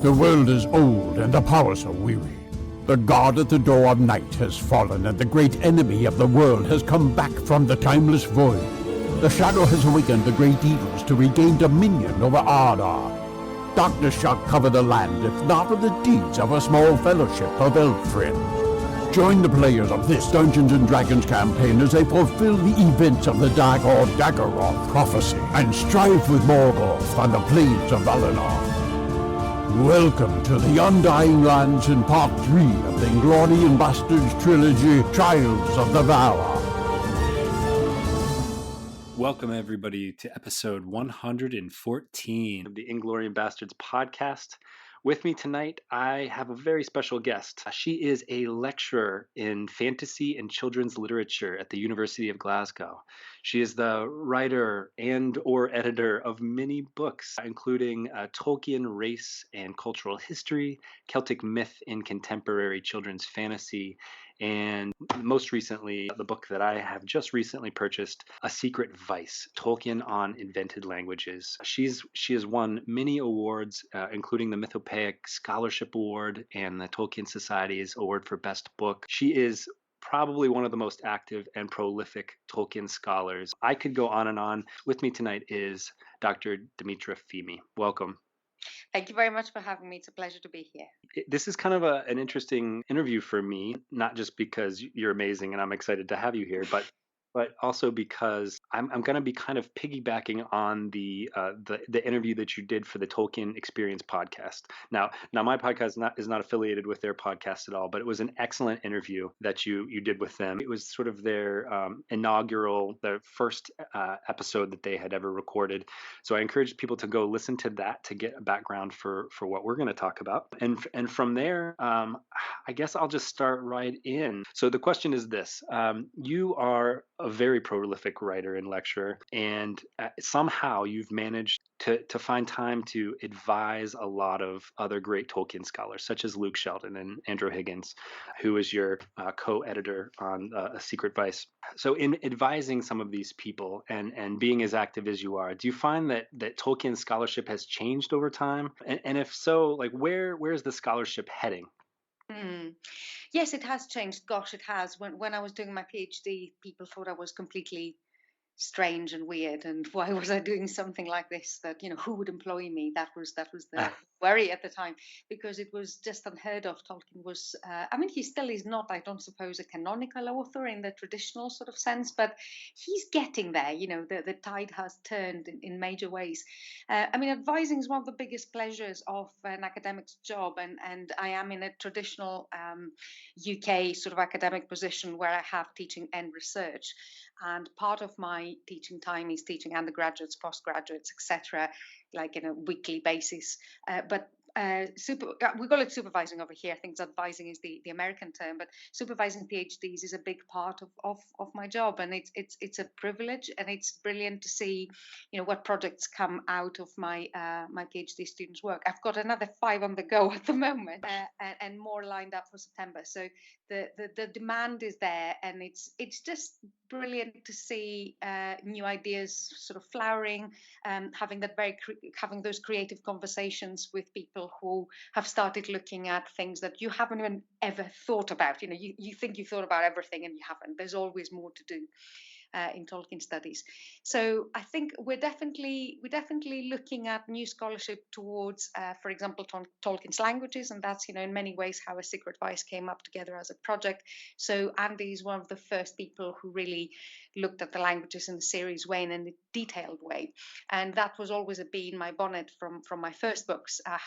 The world is old and the powers are weary. The god at the door of night has fallen, and the great enemy of the world has come back from the timeless void. The shadow has awakened the great evils to regain dominion over Ardar. Darkness shall cover the land, if not of the deeds of a small fellowship of elf friends. Join the players of this Dungeons & Dragons campaign as they fulfill the events of the Dark or Daggeroth prophecy and strive with Morgoth on the plains of Valinor. Welcome to the Undying Lands in Part 3 of the Inglorion Bastards trilogy, Trials of the Valar. Welcome, everybody, to episode 114 of the Inglorion Bastards podcast. With me tonight, I have a very special guest. She is a lecturer in fantasy and children's literature at the University of Glasgow. She is the writer and or editor of many books, including Tolkien, Race and Cultural History, Celtic Myth in Contemporary Children's Fantasy, and most recently, the book that I have just recently purchased, A Secret Vice, Tolkien on Invented Languages. She has won many awards, including the Mythopoeic Scholarship Award and the Tolkien Society's Award for Best Book. She is probably one of the most active and prolific Tolkien scholars. I could go on and on. With me tonight is Dr. Dimitra Fimi. Welcome. Thank you very much for having me. It's a pleasure to be here. This is kind of an interesting interview for me, not just because you're amazing and I'm excited to have you here, but also because I'm going to be kind of piggybacking on the interview that you did for the Tolkien Experience podcast. Now my podcast is not affiliated with their podcast at all, but it was an excellent interview that you did with them. It was sort of their the first episode that they had ever recorded. So I encourage people to go listen to that to get a background for what we're going to talk about. And from there, I guess I'll just start right in. So the question is this: you are a very prolific writer and lecturer, and somehow you've managed to find time to advise a lot of other great Tolkien scholars, such as Luke Sheldon and Andrew Higgins, who is your co-editor on A Secret Vice. So in advising some of these people and being as active as you are, do you find that Tolkien scholarship has changed over time? And if so, like where is the scholarship heading? Yes, it has changed. Gosh, it has. When I was doing my PhD, people thought I was completely strange and weird, and why was I doing something like this? That, who would employ me? That was the worry at the time, because it was just unheard of. Tolkien was, he still is not, I don't suppose, a canonical author in the traditional sort of sense, but he's getting there. The tide has turned in major ways. Advising is one of the biggest pleasures of an academic's job, and I am in a traditional UK sort of academic position where I have teaching and research. And part of my teaching time is teaching undergraduates, postgraduates, etc., like in a weekly basis. We call it supervising over here. I think advising is the American term, but supervising PhDs is a big part of my job, and it's a privilege, and it's brilliant to see, what projects come out of my my PhD students' work. I've got another 5 on the go at the moment, and more lined up for September. So the demand is there, and it's just brilliant to see new ideas sort of flowering, having those creative conversations with people who have started looking at things that you haven't even ever thought about. You think you thought about everything and you haven't. There's always more to do in Tolkien studies. So I think we're definitely looking at new scholarship towards, for example, Tolkien's languages, and that's in many ways how A Secret Vice came up together as a project. So Andy is one of the first people who really looked at the languages in a serious way and in a detailed way, and that was always a bee in my bonnet from my first books. I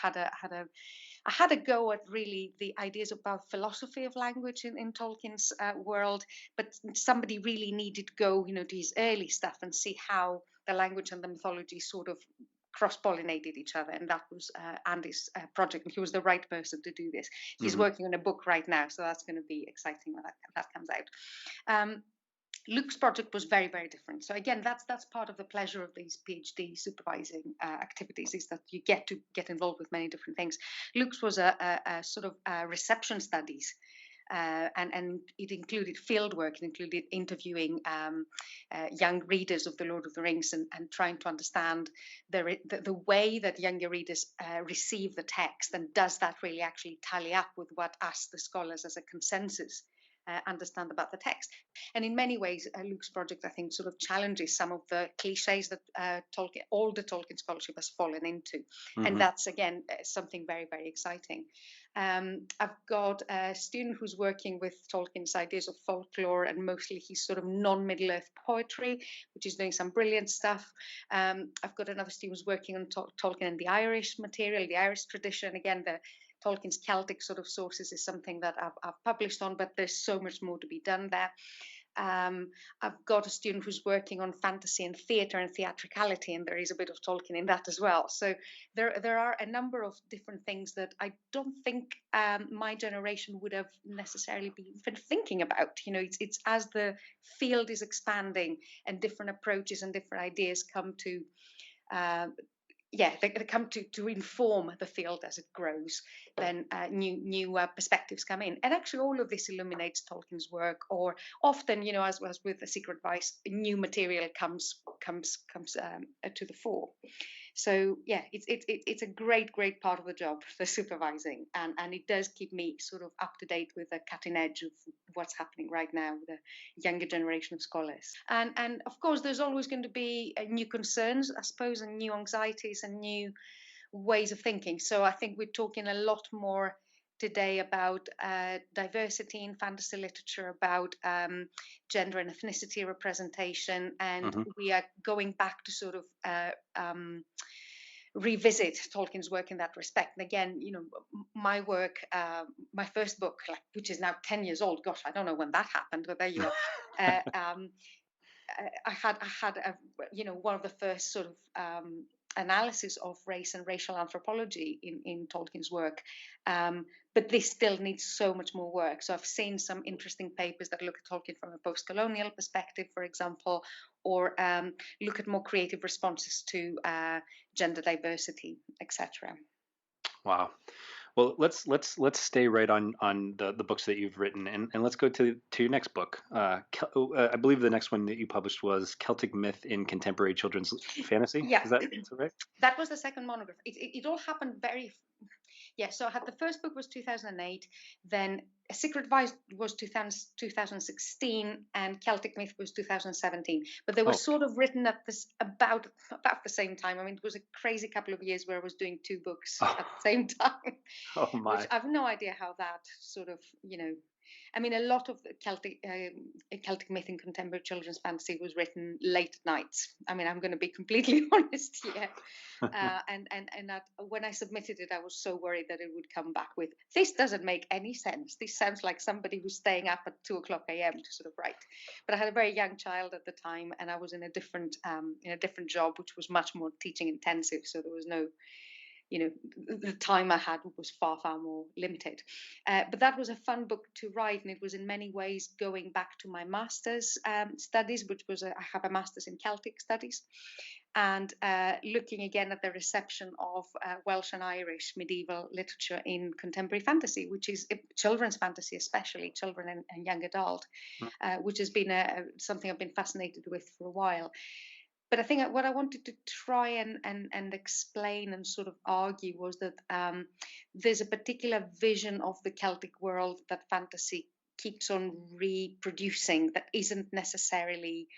had a go at really the ideas about philosophy of language in Tolkien's world, but somebody really needed to go, to his early stuff and see how the language and the mythology sort of cross-pollinated each other, and that was Andy's project, and he was the right person to do this. He's working on a book right now, so that's going to be exciting when that comes out. Luke's project was very, very different. So again, that's part of the pleasure of these PhD supervising activities, is that you get involved with many different things. Luke's was a sort of reception studies and it included field work. It included interviewing young readers of the Lord of the Rings and trying to understand the way that younger readers receive the text, and does that really actually tally up with what us, the scholars, as a consensus understand about the text. And in many ways, Luke's project, I think, sort of challenges some of the cliches that all the Tolkien scholarship has fallen into. And that's, again, something very, very exciting. I've got a student who's working with Tolkien's ideas of folklore, and mostly his sort of non-Middle Earth poetry, which is doing some brilliant stuff. I've got another student who's working on Tolkien and the Irish material, the Irish tradition. Again, Tolkien's Celtic sort of sources is something that I've published on, but there's so much more to be done there. I've got a student who's working on fantasy and theatre and theatricality, and there is a bit of Tolkien in that as well. So there are a number of different things that I don't think my generation would have necessarily been thinking about. It's as the field is expanding and different approaches and different ideas come to they come to inform the field as it grows, then new perspectives come in. And actually all of this illuminates Tolkien's work, or often, as with The Secret Vice, new material comes to the fore. So it's a great part of the job, the supervising, and it does keep me sort of up to date with the cutting edge of what's happening right now with the younger generation of scholars. And of course, there's always going to be new concerns, I suppose, and new anxieties and new ways of thinking. So I think we're talking a lot more today about diversity in fantasy literature, about gender and ethnicity representation, and we are going back to sort of revisit Tolkien's work in that respect. And again, my work, my first book, which is now 10 years old, gosh, I don't know when that happened, but there you are. I had one of the first sort of analysis of race and racial anthropology in Tolkien's work. But this still needs so much more work. So I've seen some interesting papers that look at Tolkien from a post-colonial perspective, for example, or look at more creative responses to gender diversity, etc. Wow. Well, let's stay right on the books that you've written, and let's go to your next book. I believe the next one that you published was Celtic Myth in Contemporary Children's Fantasy. Yeah. Is that right? That was the second monograph. It all happened very... Yeah, so I had the first book was 2008, then A Secret Vice was 2016, and Celtic Myth was 2017. But they were sort of written at about the same time. I mean, it was a crazy couple of years where I was doing two books at the same time. Oh my! Which I've no idea how that sort of I mean, a lot of Celtic myth and contemporary children's fantasy was written late at nights. I mean, I'm going to be completely honest here. And that when I submitted it, I was so worried that it would come back with, this doesn't make any sense. This sounds like somebody who's staying up at 2:00 a.m. to sort of write. But I had a very young child at the time, and I was in a different job, which was much more teaching intensive. So there was no... the time I had was far more limited. But that was a fun book to write, and it was in many ways going back to my master's studies, which was I have a master's in Celtic studies, and looking again at the reception of Welsh and Irish medieval literature in contemporary fantasy, which is children's fantasy, especially children and young adult, which has been something I've been fascinated with for a while. But I think what I wanted to try and explain and sort of argue was that there's a particular vision of the Celtic world that fantasy keeps on reproducing that isn't necessarily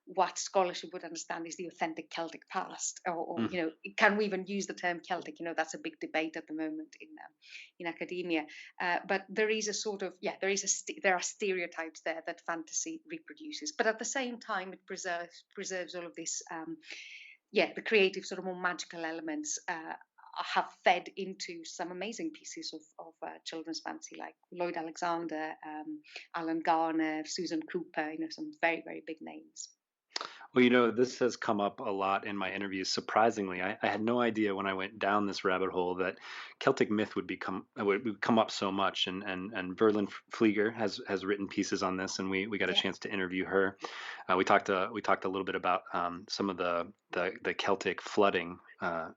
what scholarship would understand is the authentic Celtic past, or can we even use the term Celtic? That's a big debate at the moment in academia. But there is a sort of there are stereotypes there that fantasy reproduces, but at the same time it preserves all of this. The creative sort of more magical elements have fed into some amazing pieces of children's fantasy, like Lloyd Alexander, Alan Garner, Susan Cooper. Some very, very big names. Well, this has come up a lot in my interviews. Surprisingly, I had no idea when I went down this rabbit hole that Celtic myth would come up so much. And Verlyn Flieger has written pieces on this, and we got a chance to interview her. We talked a little bit about some of the Celtic flooding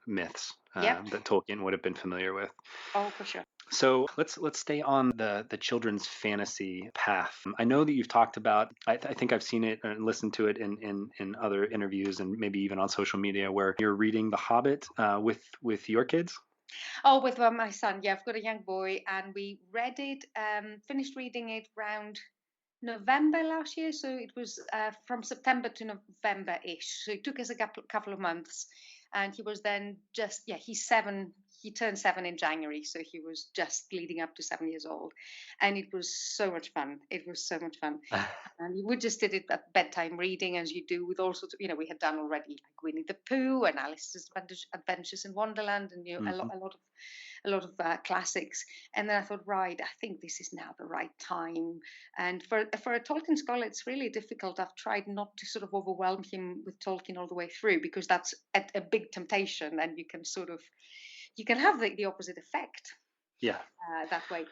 myths Yep. that Tolkien would have been familiar with. Oh, for sure. So let's stay on the children's fantasy path. I know that you've talked about. I think I've seen it and listened to it in other interviews and maybe even on social media where you're reading The Hobbit with your kids. Oh, with my son. Yeah, I've got a young boy, and we read it. Finished reading it around November last year, so it was from September to November-ish. So it took us a couple of months, and he was then he's 7. He turned 7 in January, so he was just leading up to 7 years old, and it was so much fun. It was so much fun, and we just did it at bedtime reading, as you do with all sorts of, we had done already like Winnie the Pooh and Alice's Adventures in Wonderland, and Mhm. a lot of classics. And then I thought, right, I think this is now the right time. And for a Tolkien scholar, it's really difficult. I've tried not to sort of overwhelm him with Tolkien all the way through, because that's a big temptation, and you can have the opposite effect Yeah. that way.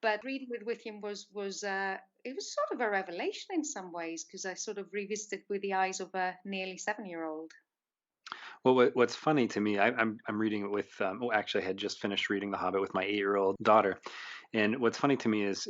But reading it with him was it was sort of a revelation in some ways, because I sort of revisited with the eyes of a nearly 7-year-old. Well, what's funny to me, I'm reading it with. Actually, I had just finished reading The Hobbit with my 8-year-old daughter, and what's funny to me is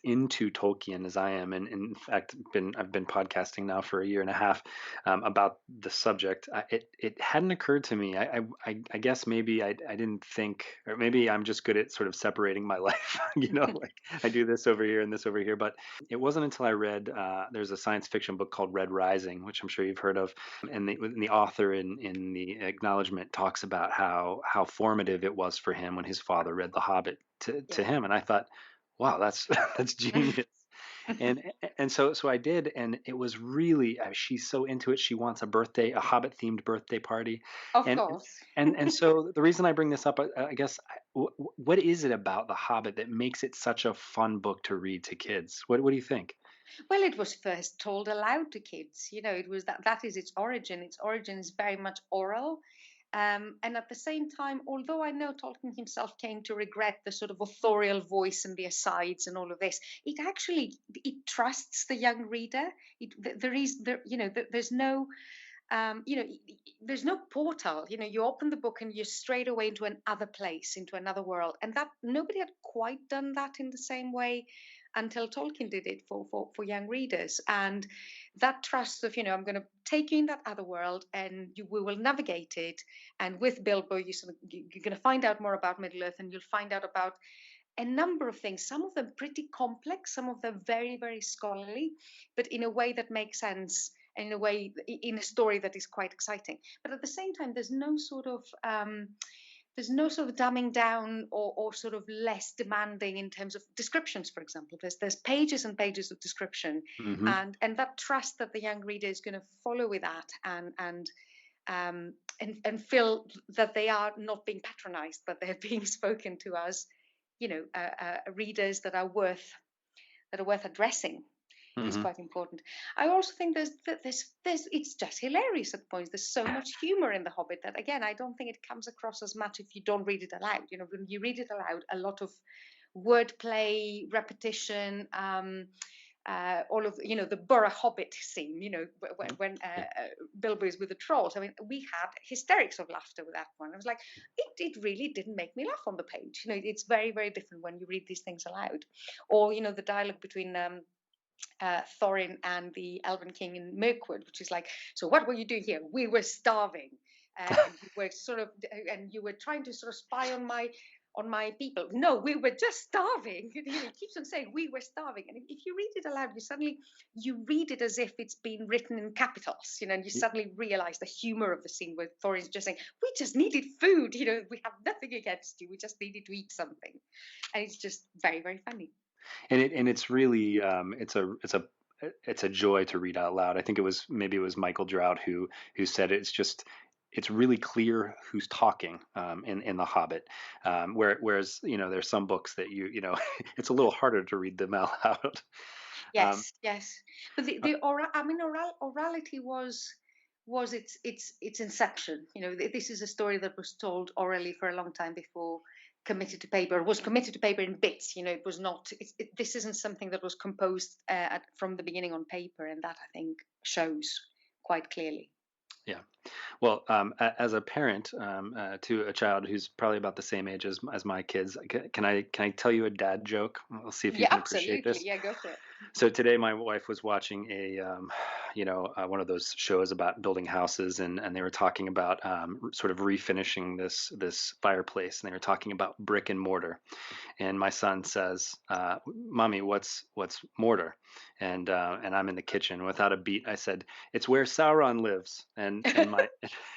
into Tolkien as I am, and in fact, I've been podcasting now for a year and a half about the subject. It hadn't occurred to me. I guess maybe I didn't think, or maybe I'm just good at sort of separating my life. Like I do this over here and this over here. But it wasn't until I read. There's a science fiction book called Red Rising, which I'm sure you've heard of, and the author in the acknowledgement talks about how formative it was for him when his father read The Hobbit to him, and I thought, wow, that's that's genius. And so I did, and it was really she's so into it. She wants a Hobbit themed birthday party, Of and course. so the reason I bring this up, I guess, what is it about The Hobbit that makes it such a fun book to read to kids? What do you think? Well, it was first told aloud to kids. It was that is its origin. Its origin is very much oral. And at the same time, although I know Tolkien himself came to regret the sort of authorial voice and the asides and all of this, it trusts the young reader. There's no there's no portal. You open the book and you're straight away into another place, into another world, and that nobody had quite done that in the same way until Tolkien did it for young readers. And that trust of, I'm going to take you in that other world, and we will navigate it. And with Bilbo, you're going to find out more about Middle Earth, and you'll find out about a number of things, some of them pretty complex, some of them very, very scholarly, but in a way that makes sense, and in a story that is quite exciting. But at the same time, there's no sort of dumbing down, or sort of less demanding in terms of descriptions. For example, there's pages and pages of description, Hmm. and that trust that the young reader is going to follow with that, and feel that they are not being patronized, but they're being spoken to as readers that are worth addressing, is Hmm. quite important. I also think there's it's just hilarious at points. There's so much humor in The Hobbit that, again, I don't think it comes across as much if you don't read it aloud. When you read it aloud, a lot of wordplay, repetition, all of the Borough Hobbit scene. When Yeah. Bilbo is with the trolls. I mean, we had hysterics of laughter with that one. I was like, it really didn't make me laugh on the page. It's very, very different when you read these things aloud, or the dialogue between Thorin and the Elven King in Mirkwood, which is like, so what were you doing here? We were starving, and you were trying to sort of spy on my people. No, we were just starving. He keeps on saying we were starving, and if you read it aloud, you read it as if it's been written in capitals, and you suddenly realize the humor of the scene where Thorin's just saying, "We just needed food. We have nothing against you. We just needed to eat something," and it's just very, very funny. And it's really it's a joy to read out loud. I think maybe it was Michael Drought who said it's really clear who's talking in The Hobbit. Whereas there's some books that it's a little harder to read them out loud. Um, Yes, yes. But orality was its inception. This is a story that was told orally for a long time before committed to paper. It was committed to paper in bits. It was not. This isn't something that was composed from the beginning on paper, and that, I think, shows quite clearly. Yeah. Well, as a parent to a child who's probably about the same age as my kids, can I tell you a dad joke? I'll see if you Yeah, can appreciate absolutely. this. Yeah, go for it. So today, my wife was watching one of those shows about building houses, and they were talking about sort of refinishing this fireplace, and they were talking about brick and mortar. And my son says, "Mommy, what's mortar?" And I'm in the kitchen without a beat. I said, "It's where Sauron lives." And my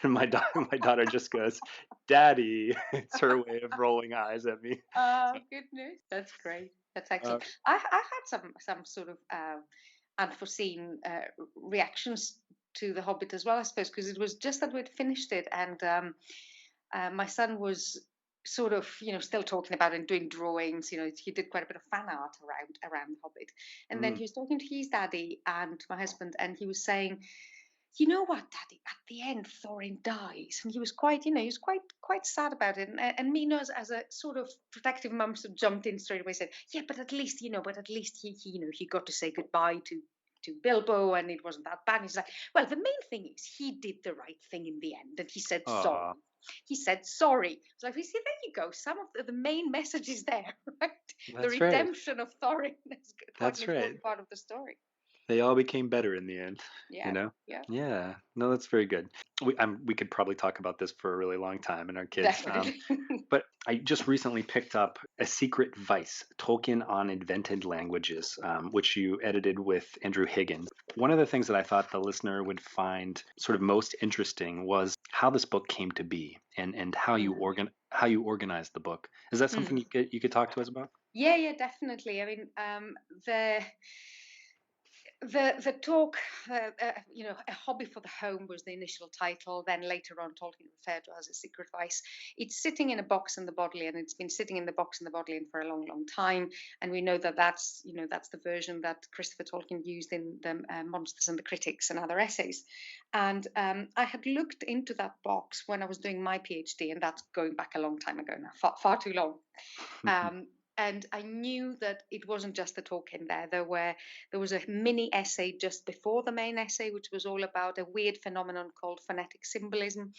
and my daughter just goes, "Daddy." It's her way of rolling eyes at me. Oh So, goodness, that's great. That's uh, excellent. I had some sort of unforeseen reactions to the Hobbit as well, I suppose, because it was just that we'd finished it, and my son was sort of still talking about it and doing drawings. He did quite a bit of fan art around the Hobbit, and then mm, he was talking to his daddy and my husband, and he was saying, "You know what, Daddy? At the end, Thorin dies," and he was quite sad about it. And me, as a sort of protective mum, sort of jumped in straight away, and said, "Yeah, but at least he got to say goodbye to Bilbo, and it wasn't that bad." And he's like, "Well, the main thing is he did the right thing in the end, and he said sorry." aw, He said sorry. It's like, we see, there you go. Some of the main message is there, right? The that's right. redemption of Thorin is quite an That's right. important part of the story. They all became better in the end, you Yeah, know? yeah, Yeah. No, that's very good. We could probably talk about this for a really long time and our kids. definitely. But I just recently picked up A Secret Vice, Tolkien on Invented Languages, which you edited with Andrew Higgins. One of the things that I thought the listener would find sort of most interesting was how this book came to be, and how you organized the book. Is that something Mm. you could talk to us about? Yeah, yeah, definitely. I mean, the talk, a hobby for the home was the initial title. Then later on, Tolkien referred to as a secret vice. It's sitting in a box in the Bodleian. It's been sitting in the box in the Bodleian for a long, long time, and we know that that's the version that Christopher Tolkien used in the Monsters and the Critics and other essays. And I had looked into that box when I was doing my PhD, and that's going back a long time ago now, far, far too long. Um, and I knew that it wasn't just the talk in there. There was a mini essay just before the main essay, which was all about a weird phenomenon called phonetic symbolism,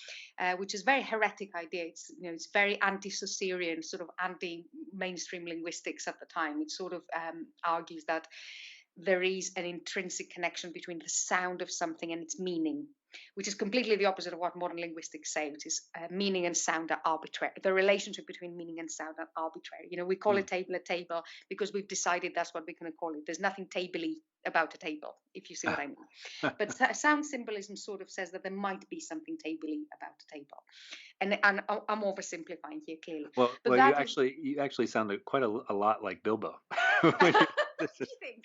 which is a very heretic idea. It's very anti-Saussurian, sort of anti-mainstream linguistics at the time. It sort of argues that there is an intrinsic connection between the sound of something and its meaning, which is completely the opposite of what modern linguistics say, which is meaning and sound are arbitrary. The relationship between meaning and sound are arbitrary. We call Mm. a table because we've decided that's what we're going to call it. There's nothing tabley about a table, if you see what I mean. But sound symbolism sort of says that there might be something tabley about a table. And I'm oversimplifying here, clearly. Well, But you that is. actually sounded quite a lot like Bilbo. Do When you, this is, you think?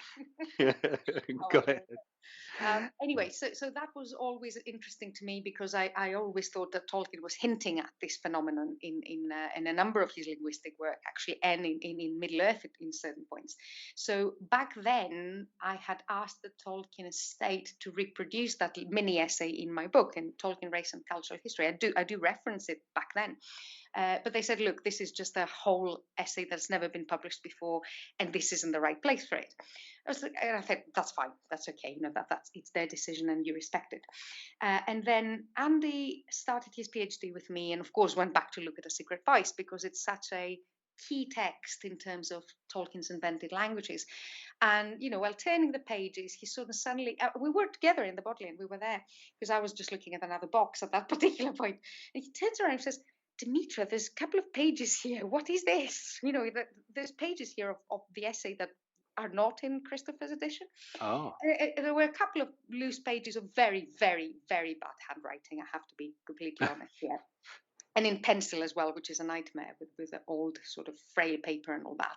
yeah. Oh, Go well, ahead. there we go. Anyway, so that was always interesting to me because I always thought that Tolkien was hinting at this phenomenon in a number of his linguistic work, actually, and in Middle Earth in certain points. So back then, I had asked the Tolkien estate to reproduce that mini essay in my book, in Tolkien, Race and Cultural History. I do reference it back then. But they said, look, this is just a whole essay that's never been published before, and this isn't the right place for it. And I said, that's fine, that's okay, that's it's their decision, and you respect it. And then Andy started his PhD with me, and of course went back to look at A Secret Vice because it's such a key text in terms of Tolkien's invented languages. And while turning the pages, he sort of suddenly we were together in the Bodleian, we were there because I was just looking at another box at that particular point, and he turns around and says, "Dimitra, there's a couple of pages here. What is this?" There's pages here of the essay that are not in Christopher's edition. Oh. There were a couple of loose pages of very, very, very bad handwriting. I have to be completely honest here. And in pencil as well, which is a nightmare with the old sort of frail paper and all that.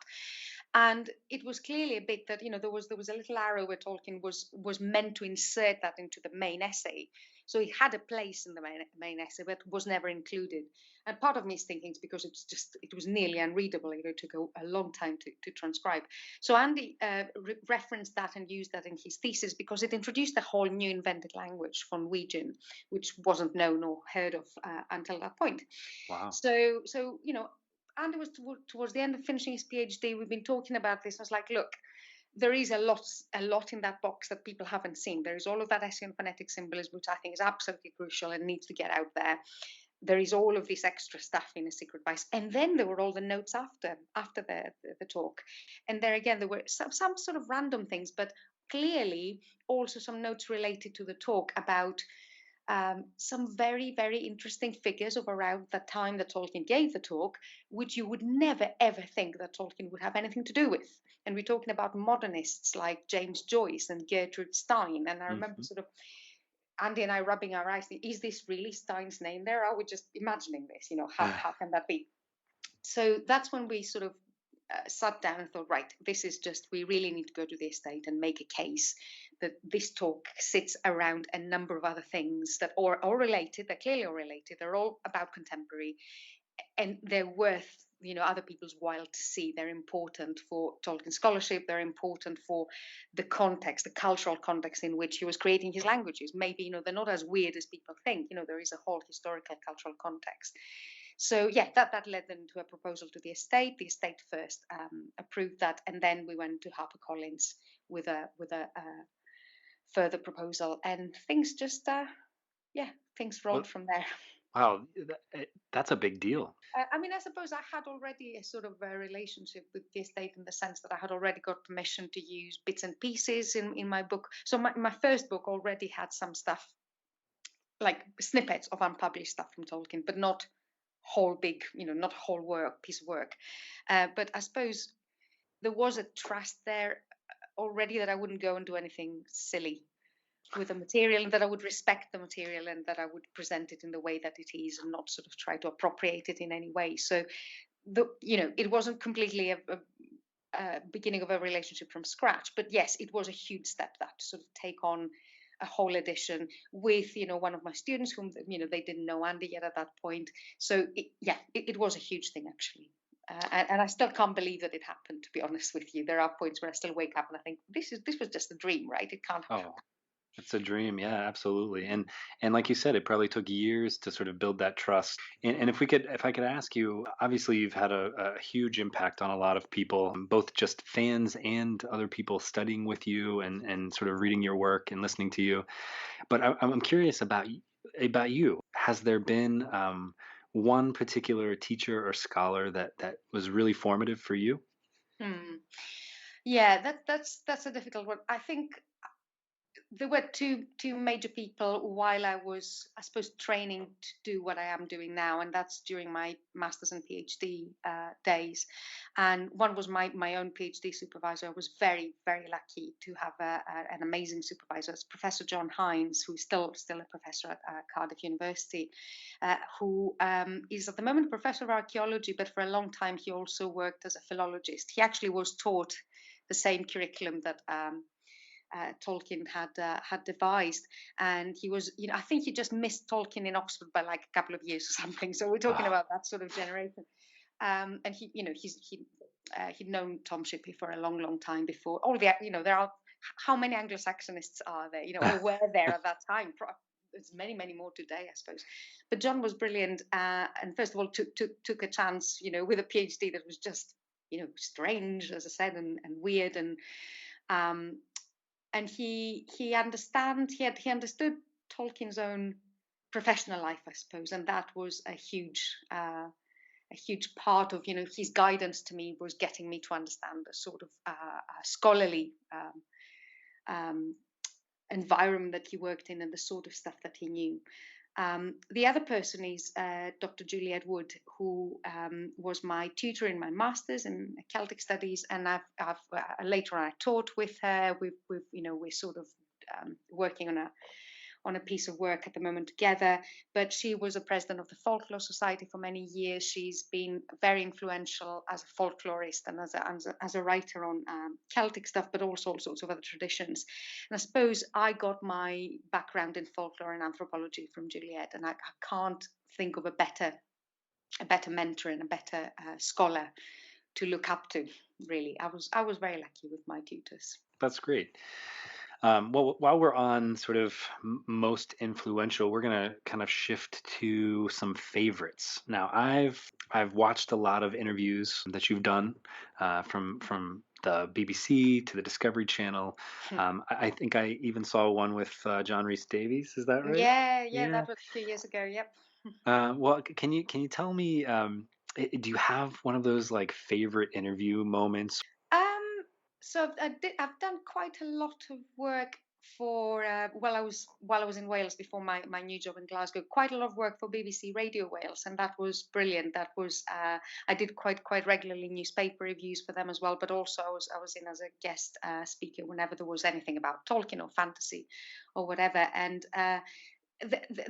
And it was clearly a bit that there was a little arrow where Tolkien was meant to insert that into the main essay, so it had a place in the main essay, but was never included. And part of me is thinking it's because it was nearly unreadable. It took a long time to transcribe. So Andy referenced that and used that in his thesis because it introduced a whole new invented language, von Norwegian, which wasn't known or heard of until that point. Wow. So Andy was towards the end of finishing his PhD. We've been talking about this. I was like, look, there is a lot in that box that people haven't seen. There is all of that SEO phonetic symbolism, which I think is absolutely crucial and needs to get out there. There is all of this extra stuff in a secret advice, and then there were all the notes after the talk, and there again there were some sort of random things, but clearly also some notes related to the talk about some very, very interesting figures of around the time that Tolkien gave the talk, which you would never ever think that Tolkien would have anything to do with. And we're talking about modernists like James Joyce and Gertrude Stein. And I remember Hmm. sort of Andy and I rubbing our eyes, is this really Stein's name there? Are we just imagining this? How can that be? So that's when we sort of sat down and thought, right, this is just, we really need to go to the estate and make a case that this talk sits around a number of other things that are related, they're clearly all related, they're all about contemporary, and they're worth other people's while to see. They're important for Tolkien scholarship, they're important for the context, the cultural context in which he was creating his languages. Maybe they're not as weird as people think. There is a whole historical cultural context. So yeah, that led them to a proposal to the estate. The estate first approved that, and then we went to HarperCollins with a further proposal, and things just things Well, rolled from there. wow, that's a big deal. I mean, I suppose I had already a sort of a relationship with the estate in the sense that I had already got permission to use bits and pieces in my book. So my first book already had some stuff, like snippets of unpublished stuff from Tolkien, but not whole big, not whole piece of work. But I suppose there was a trust there already that I wouldn't go and do anything silly with the material, and that I would respect the material, and that I would present it in the way that it is, and not sort of try to appropriate it in any way. So it wasn't completely a beginning of a relationship from scratch, but yes, it was a huge step that to sort of take on a whole edition with one of my students whom they didn't know Andy yet at that point. So it was a huge thing actually. And I still can't believe that it happened, to be honest with you. There are points where I still wake up and I think this was just a dream, right? It can't have Oh, it's a dream. Yeah, absolutely. And like you said, it probably took years to sort of build that trust. And if I could ask you, obviously you've had a huge impact on a lot of people, both just fans and other people studying with you and sort of reading your work and listening to you. But I'm curious about you. Has there been one particular teacher or scholar that was really formative for you? Hmm. Yeah, that's a difficult one. I think there were two major people while I was, I suppose, training to do what I am doing now, and that's during my master's and PhD days. And one was my own PhD supervisor. I was very, very lucky to have an amazing supervisor. It's Professor John Hines, who's still a professor at Cardiff University, who is at the moment a professor of archaeology, but for a long time he also worked as a philologist. He actually was taught the same curriculum that Tolkien had devised, and he was, I think he just missed Tolkien in Oxford by like a couple of years or something. So we're talking Ah, about that sort of generation. And he'd known Tom Shippey for a long, long time before. All the, there are how many Anglo-Saxonists are there, or were there at that time? There's many, many more today, I suppose. But John was brilliant, and first of all took a chance, with a PhD that was just, strange, as I said, and weird, um, and he understood Tolkien's own professional life, I suppose, and that was a huge part of his guidance to me, was getting me to understand the sort of scholarly um, environment that he worked in and the sort of stuff that he knew. The other person is Dr. Juliet Wood, who was my tutor in my master's in Celtic studies, and I've later on I taught with her. We're sort of working on a piece of work at the moment together. But she was a president of the Folklore Society for many years. She's been very influential as a folklorist and as a writer on Celtic stuff, but also all sorts of other traditions. And I suppose I got my background in folklore and anthropology from Juliet, and I can't think of a better mentor and a better scholar to look up to. Really, I was very lucky with my tutors. that's great. Well, while we're on sort of most influential, we're gonna kind of shift to some favorites. Now, I've watched a lot of interviews that you've done from the BBC to the Discovery Channel. I think I even saw one with John Rhys Davies. Is that right? Yeah, Yeah. that was a few years ago. Yep. Well, can you tell me? Do you have one of those like favorite interview moments? Um, I've done quite a lot of work for while I was in Wales before my new job in Glasgow. Quite a lot of work for BBC Radio Wales, and that was brilliant. That was I did quite regularly newspaper reviews for them as well. But also I was in as a guest speaker whenever there was anything about Tolkien or fantasy or whatever. And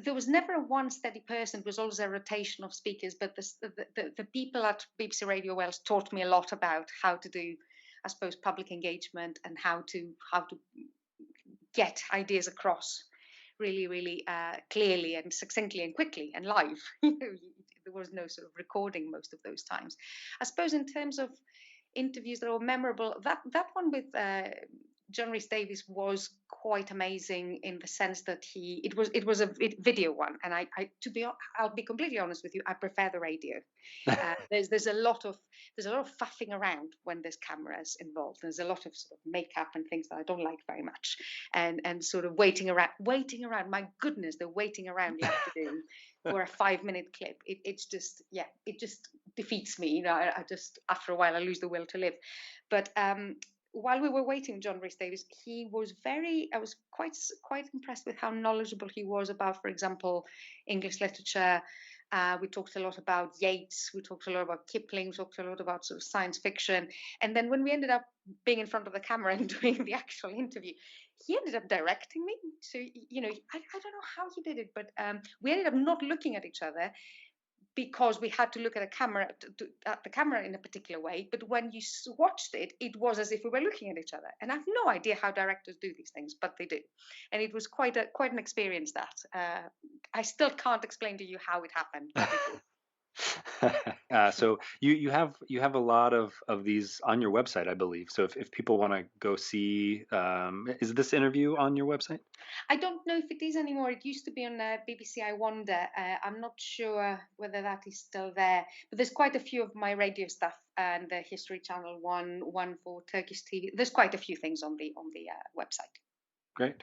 there was never a one steady person. It was always a rotation of speakers. But the people at BBC Radio Wales taught me a lot about how to do, I suppose, public engagement and how to get ideas across really clearly and succinctly and quickly and live. There was no sort of recording most of those times. I suppose in terms of interviews that were memorable, that one with John Rhys Davies was quite amazing in the sense that it was a video one, and I'll be completely honest with you, I prefer the radio. There's a lot of faffing around when there's cameras involved. There's a lot of sort of makeup and things that I don't like very much, and sort of waiting around. My goodness, the waiting around you have to do for a 5 minute clip. It's just, yeah, it just defeats me. I just, after a while, I lose the will to live. But while we were waiting, John Rhys Davies, I was quite impressed with how knowledgeable he was about, for example, English literature. We talked a lot about Yeats, we talked a lot about Kipling, we talked a lot about sort of science fiction. And then when we ended up being in front of the camera and doing the actual interview, he ended up directing me. So, I don't know how he did it, but we ended up not looking at each other because we had to look at at the camera in a particular way. But when you watched it, it was as if we were looking at each other. And I have no idea how directors do these things, but they do. And it was quite an experience. That I still can't explain to you how it happened, but it did. So you have a lot of these on your website, I believe. So if people want to go see, is this interview on your website? I don't know if it is anymore. It used to be on BBC I Wonder. I'm not sure whether that is still there. But there's quite a few of my radio stuff and the History Channel one for Turkish TV. There's quite a few things on the website. Great.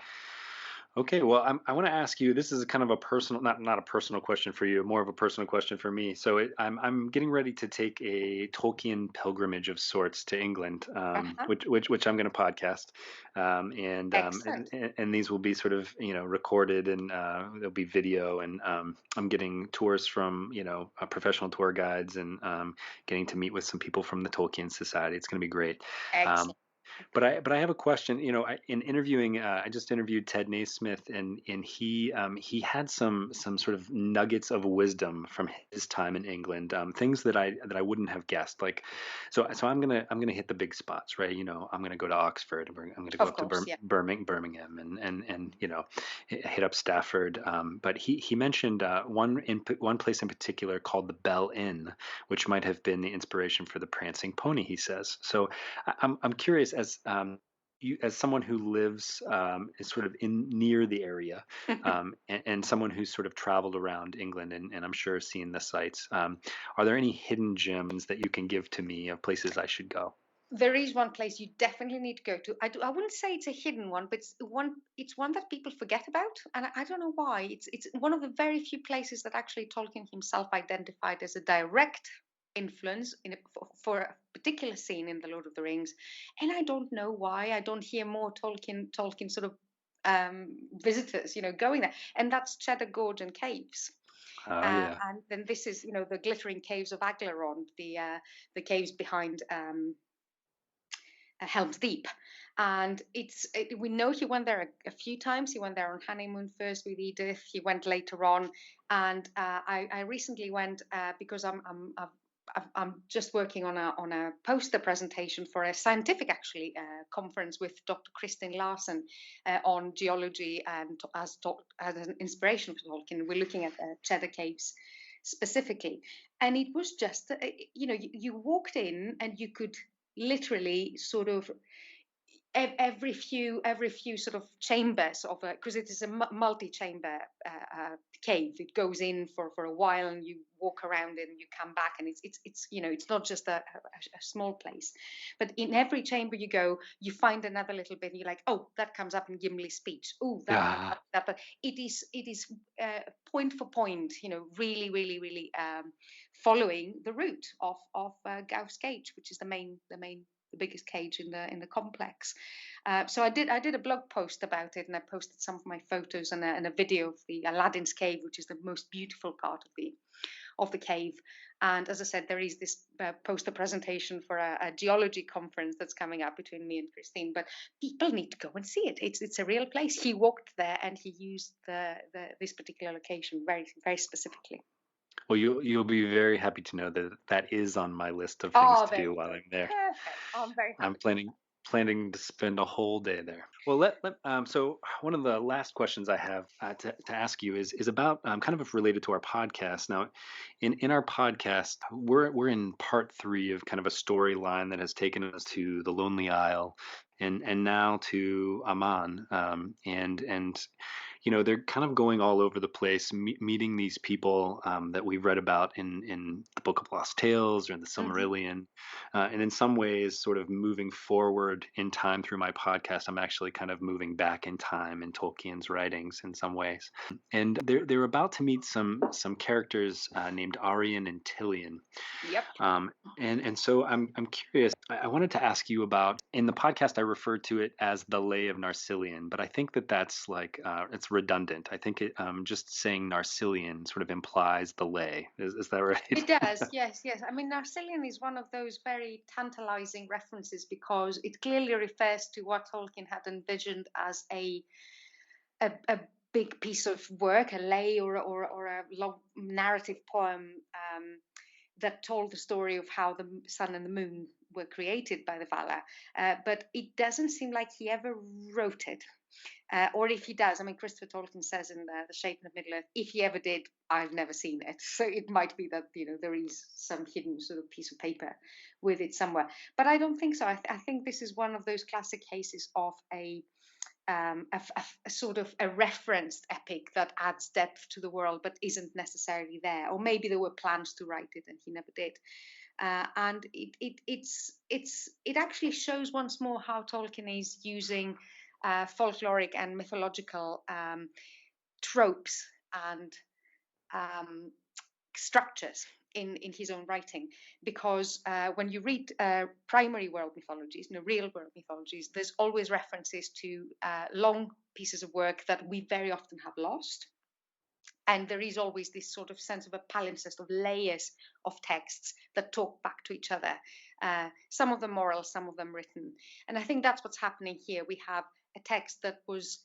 Okay, well, I want to ask you. This is a kind of a personal, not a personal question for you, more of a personal question for me. So I'm getting ready to take a Tolkien pilgrimage of sorts to England, Uh-huh. which I'm going to podcast, Excellent. and these will be sort of recorded, and there'll be video, and I'm getting tours from professional tour guides, and getting to meet with some people from the Tolkien Society. It's going to be great. Um, Excellent. but I have a question. In interviewing, I just interviewed Ted Naismith, and he had some sort of nuggets of wisdom from his time in England, things that I wouldn't have guessed. Like, so I'm gonna hit the big spots, right? I'm gonna go to Oxford. I'm gonna go Of up to course, yeah. Birmingham, and hit up Stafford. But he mentioned one place in particular called the Bell Inn, which might have been the inspiration for the Prancing Pony. He says so. I'm curious, as someone who lives is sort of in near the area, and someone who's sort of traveled around England, and I'm sure seen the sites. Are there any hidden gems that you can give to me of places I should go? There is one place you definitely need to go to. I wouldn't say it's a hidden one, but it's one that people forget about, and I don't know why. It's one of the very few places that actually Tolkien himself identified as a direct influence for a particular scene in the Lord of the Rings, and I don't know why. I don't hear more Tolkien sort of visitors, going there, and that's Cheddar Gorge and Caves. Oh yeah. And then this is, the glittering caves of Aglarond, the caves behind Helm's Deep. And we know he went there a few times. He went there on honeymoon first with Edith. He went later on, and I recently went because I'm just working on a poster presentation for a scientific actually conference with Dr. Kristin Larsen on geology and as an inspiration for Tolkien. We're looking at Cheddar Caves specifically, and it was just you walked in and you could literally sort of every few sort of chambers of a, because it is a multi-chamber cave. It goes in for a while, and you walk around and you come back, and it's it's not just a small place, but in every chamber you go, you find another little bit, and you're like, oh, that comes up in Gimli's speech. Oh, that comes Ah, up that. But it is point for point, really following the route of Gauss Gauge, which is the biggest cage in the complex. So I did a blog post about it, and I posted some of my photos and a video of the Aladdin's cave, which is the most beautiful part of the cave. And as I said, there is this poster presentation for a geology conference that's coming up between me and Christine. But people need to go and see it. It's a real place. He walked there, and he used this particular location very specifically. well, you'll be very happy to know that that is on my list of things Oh, to there do we while go. I'm there. Perfect. I'm very I'm happy. planning to spend a whole day there. Well, so one of the last questions I have to ask you is about kind of related to our podcast. Now, in our podcast, we're in part 3 of kind of a storyline that has taken us to the Lonely Isle, and now to Aman, and they're kind of going all over the place, meeting these people that we've read about in the Book of Lost Tales or in the Hmm. Silmarillion, and in some ways, sort of moving forward in time through my podcast. I'm actually kind of moving back in time in Tolkien's writings in some ways, and they're about to meet some characters named Arian and Tilion. Yep. And so I'm curious. I wanted to ask you about, in the podcast I referred to it as the Lay of Narsilion, but I think that's like it's redundant. I think just saying Narsilion sort of implies the lay. Is that right? It does, yes, yes. I mean, Narsilion is one of those very tantalizing references because it clearly refers to what Tolkien had envisioned as a big piece of work, a lay or a long narrative poem that told the story of how the sun and the moon were created by the Valar. But it doesn't seem like he ever wrote it. Or if he does, I mean, Christopher Tolkien says in the Shape of Middle Earth, if he ever did, I've never seen it. So it might be that there is some hidden sort of piece of paper with it somewhere. But I don't think so. I think this is one of those classic cases of a sort of a referenced epic that adds depth to the world, but isn't necessarily there. Or maybe there were plans to write it and he never did. And it actually shows once more how Tolkien is using folkloric and mythological tropes and um, structures in his own writing, because when you read primary world mythologies, real world mythologies, there's always references to long pieces of work that we very often have lost. And there is always this sort of sense of a palimpsest of layers of texts that talk back to each other, some of them oral, some of them written. And I think that's what's happening here. We have a text that was,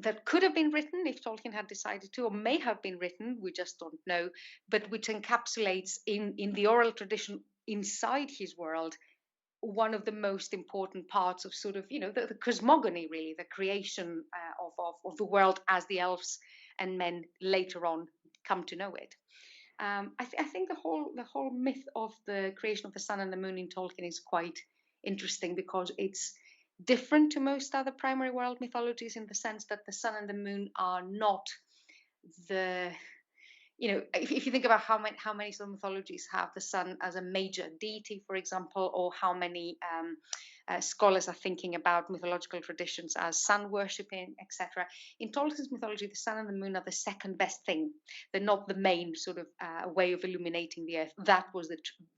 that could have been written if Tolkien had decided to, or may have been written, we just don't know, but which encapsulates in the oral tradition inside his world one of the most important parts of sort of the cosmogony, really, the creation of the world as the elves and men later on come to know it. I think the whole myth of the creation of the sun and the moon in Tolkien is quite interesting because it's different to most other primary world mythologies in the sense that the sun and the moon are not the if you think about how many sort of mythologies have the sun as a major deity, for example, or how many scholars are thinking about mythological traditions as sun worshipping, etc. In Tolkien's mythology, the sun and the moon are the second best thing. They're not the main sort of way of illuminating the earth.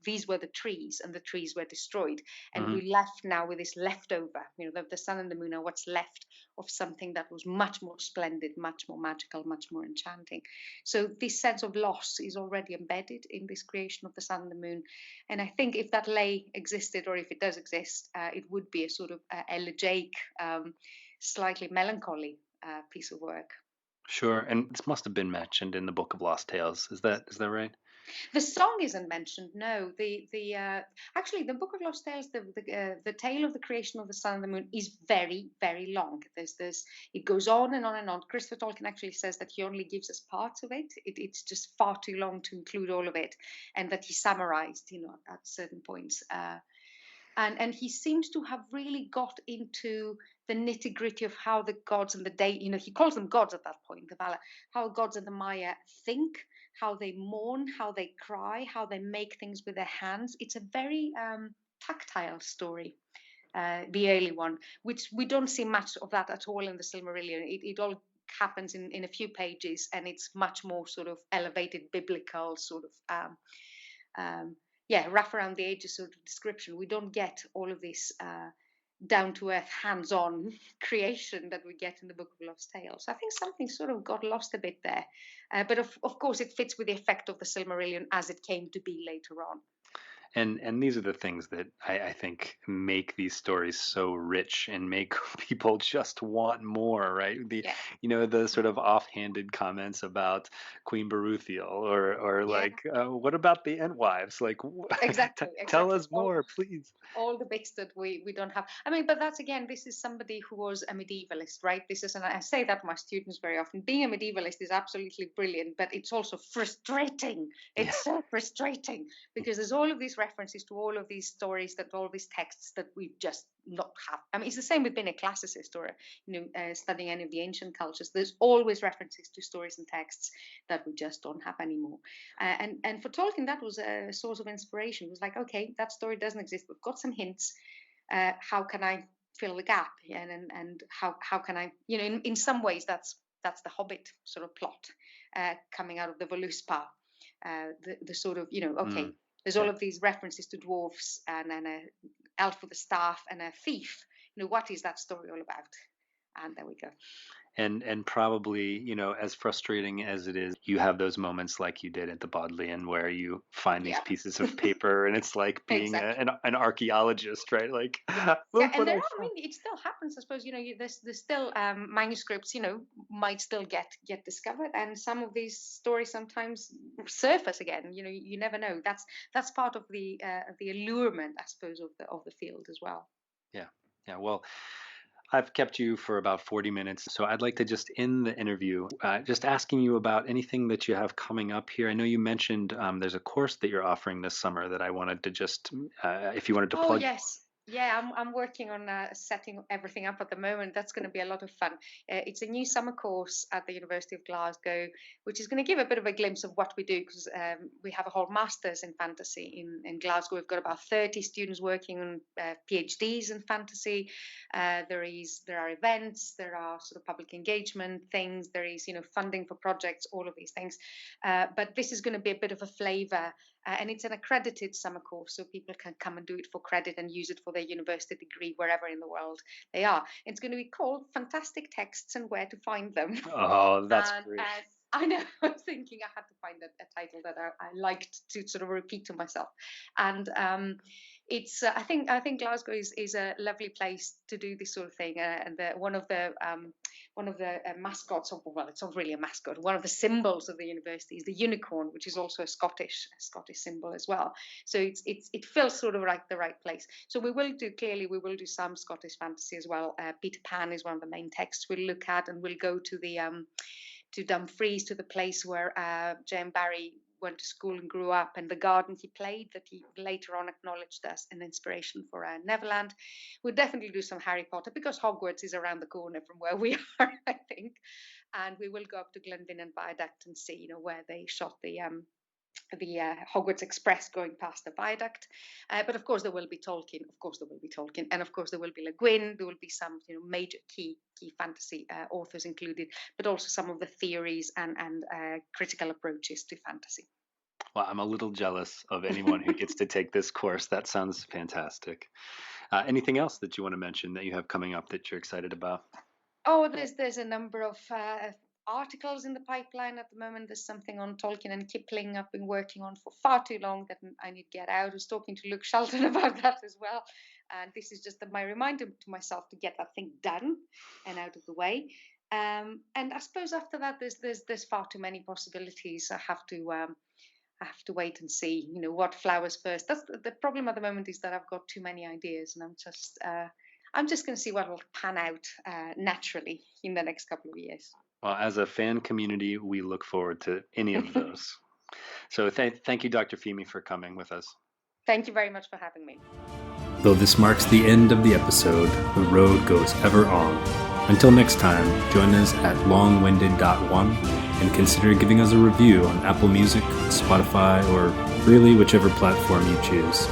These were the trees, and the trees were destroyed, and Hmm. we're left now with this leftover. The sun and the moon are what's left of something that was much more splendid, much more magical, much more enchanting. So this sense of loss is already embedded in this creation of the sun and the moon. And I think if that lay existed, or if it does exist, it would be a sort of elegiac, slightly melancholy piece of work. Sure. And this must have been mentioned in the Book of Lost Tales. Is that right? The song isn't mentioned. No, the actually the Book of Lost Tales, the tale of the creation of the sun and the moon is very long. There's it goes on and on and on. Christopher Tolkien actually says that he only gives us parts of it. It's just far too long to include all of it, and that he summarized, at certain points. And he seems to have really got into the nitty gritty of how the gods and the he calls them gods at that point, the Valar, how gods and the Maya think, how they mourn, how they cry, how they make things with their hands. It's a very tactile story, the early one, which we don't see much of that at all in the Silmarillion. It all happens in a few pages, and it's much more sort of elevated biblical sort of rough around the edges sort of description. We don't get all of this down to earth, hands on creation that we get in the Book of Lost Tales. I think something sort of got lost a bit there. But of course, it fits with the effect of the Silmarillion as it came to be later on. And these are the things that I think make these stories so rich and make people just want more, right? The sort of offhanded comments about Queen Baruthiel or like, what about the Entwives? Like, exactly. Tell us more, please. All the bits that we don't have. I mean, but that's again, this is somebody who was a medievalist, right? And I say that to my students very often. Being a medievalist is absolutely brilliant, but it's also frustrating. It's so frustrating because there's all of these references to all of these stories, that all of these texts that we just not have. I mean, it's the same with being a classicist or studying any of the ancient cultures. There's always references to stories and texts that we just don't have anymore. And for Tolkien, that was a source of inspiration. It was like, okay, that story doesn't exist. We've got some hints. How can I fill the gap? And how can I, in some ways that's the Hobbit sort of plot coming out of the Voluspa. The sort of, there's all of these references to dwarfs and a elf with a staff and a thief. What is that story all about? And there we go. And probably, as frustrating as it is, you have those moments like you did at the Bodleian where you find these pieces of paper and it's like being an archaeologist, right? Like, look what I found. I mean, it still happens, I suppose. There's still manuscripts, might still get discovered, and some of these stories sometimes surface again. You never know. That's part of the allurement, I suppose, of the field as well. Yeah. Well, I've kept you for about 40 minutes, so I'd like to just end the interview just asking you about anything that you have coming up here. I know you mentioned there's a course that you're offering this summer that I wanted to just, if you wanted to plug. Oh, yes. Yeah, I'm working on setting everything up at the moment. That's going to be a lot of fun. It's a new summer course at the University of Glasgow, which is going to give a bit of a glimpse of what we do, because we have a whole master's in fantasy in Glasgow. We've got about 30 students working on PhDs in fantasy. There are events, there are sort of public engagement things, there is funding for projects, all of these things. But this is going to be a bit of a flavour. And it's an accredited summer course, so people can come and do it for credit and use it for their university degree wherever in the world they are. It's going to be called Fantastic Texts and Where to Find Them. Oh, that's great. I know. I was thinking I had to find a title that I liked to sort of repeat to myself. And it's I think Glasgow is a lovely place to do this sort of thing. And one of the mascots of, well, it's not really a mascot. One of the symbols of the university is the unicorn, which is also a Scottish symbol as well. So it feels sort of like the right place. So we will do some Scottish fantasy as well. Peter Pan is one of the main texts we'll look at, and we'll go to the to Dumfries, to the place where J.M. Barrie went to school and grew up, and the garden he played that he later on acknowledged as an inspiration for Neverland. We'll definitely do some Harry Potter because Hogwarts is around the corner from where we are, I think. And we will go up to Glenfinnan Viaduct and see, where they shot the Hogwarts Express going past the viaduct. But of course there will be Tolkien. And of course there will be Le Guin. There will be some major key fantasy authors included, but also some of the theories and critical approaches to fantasy. Well, I'm a little jealous of anyone who gets to take this course. That sounds fantastic. Anything else that you want to mention that you have coming up that you're excited about? Oh, there's a number of articles in the pipeline at the moment. There's something on Tolkien and Kipling I've been working on for far too long that I need to get out. I was talking to Luke Shelton about that as well. And this is just my reminder to myself to get that thing done and out of the way. And I suppose after that, there's far too many possibilities. I have to wait and see, what flowers first. That's the problem at the moment, is that I've got too many ideas, and I'm just going to see what will pan out naturally in the next couple of years. Well, as a fan community, we look forward to any of those. So thank you, Dr. Fimi, for coming with us. Thank you very much for having me. Though this marks the end of the episode, the road goes ever on. Until next time, join us at longwinded.one and consider giving us a review on Apple Music, Spotify, or really whichever platform you choose.